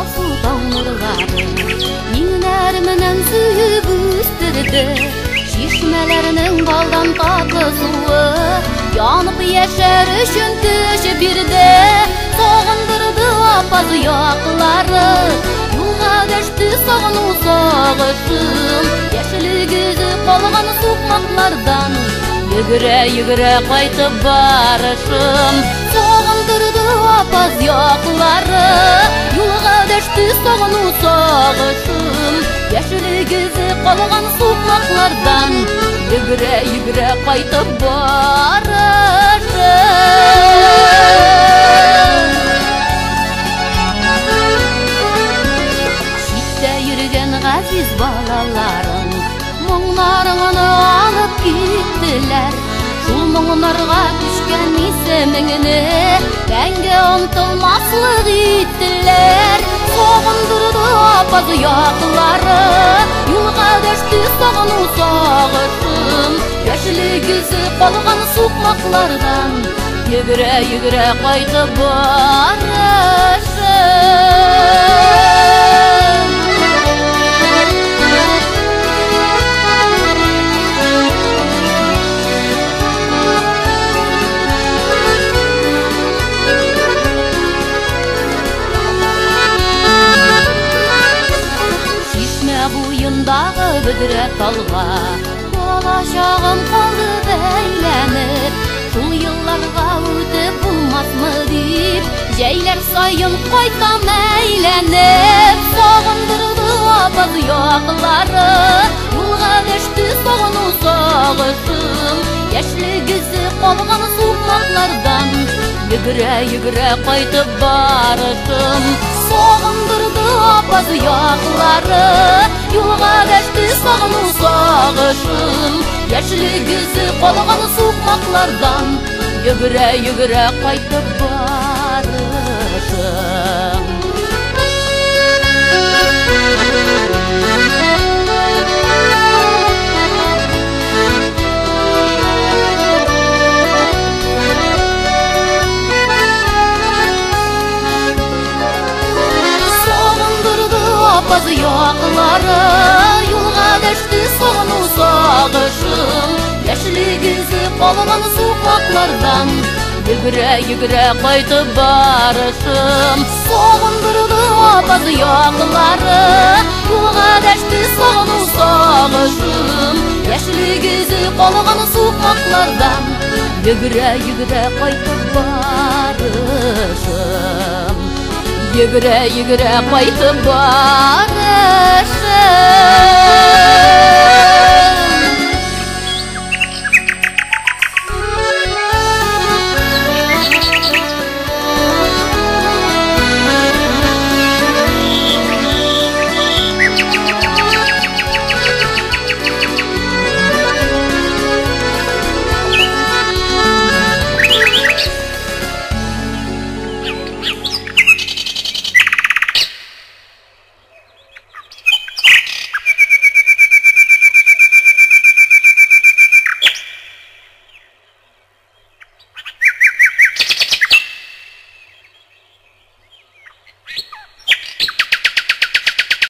Асыл таң нурлары Минәрменен сүйіп үстірді Шишмелерінің балдан татлы суы Янып яшар үшін төші бірді Соғындырды апаз яқлары Юлға дәшті сағыну сағышым Яшілігізі қалған суқмақлардан Йүгірі қайтып барышым Соғындырды апаз яқлары Юлға дәшті сағыну сағышым Яшілігізі қалған суқмақлардан Йүгірі қайтып барышым Шитте жүрген ғазиз балаларың Мұңларыңыны алып кеттілер Шул мұңларға күшкен есіміңіні Мәңгі ұмтылмаслық еттілер Соғындырды апаз яқлары Юлға дәшті сағыну сағышым Яшілігізі қалған суқмақлардан Йүгірі қайтып барышым Буйындағы бүдірі талға Болашағым қалды бәйленіп Шул йылларға өтіп болмасмы деп Жәйлер сайын қайтам әйленіп Сағындырды апаз яқлары Юлға дәшті сағыну сағышым Яшілігізі қалған суқмақлардан Йүгірі қайтып барышым Соғындырды апаз яқлары Юлға дәшті сағыну сағышым Яшілігізі қалған суқмақлардан Йүгірі қайтып барышым Апаз яқлары Юлға дәшті сағыну сағышым Яшілігізі қалған суқмақлардан Йүгірі қайтып барышым Соғындырды апаз яқлары Юлға дәшті сағыну сағышым Яшілігізі қалған суқмақлардан Йүгірі қайтып барышым Йүгірі қайтып барышым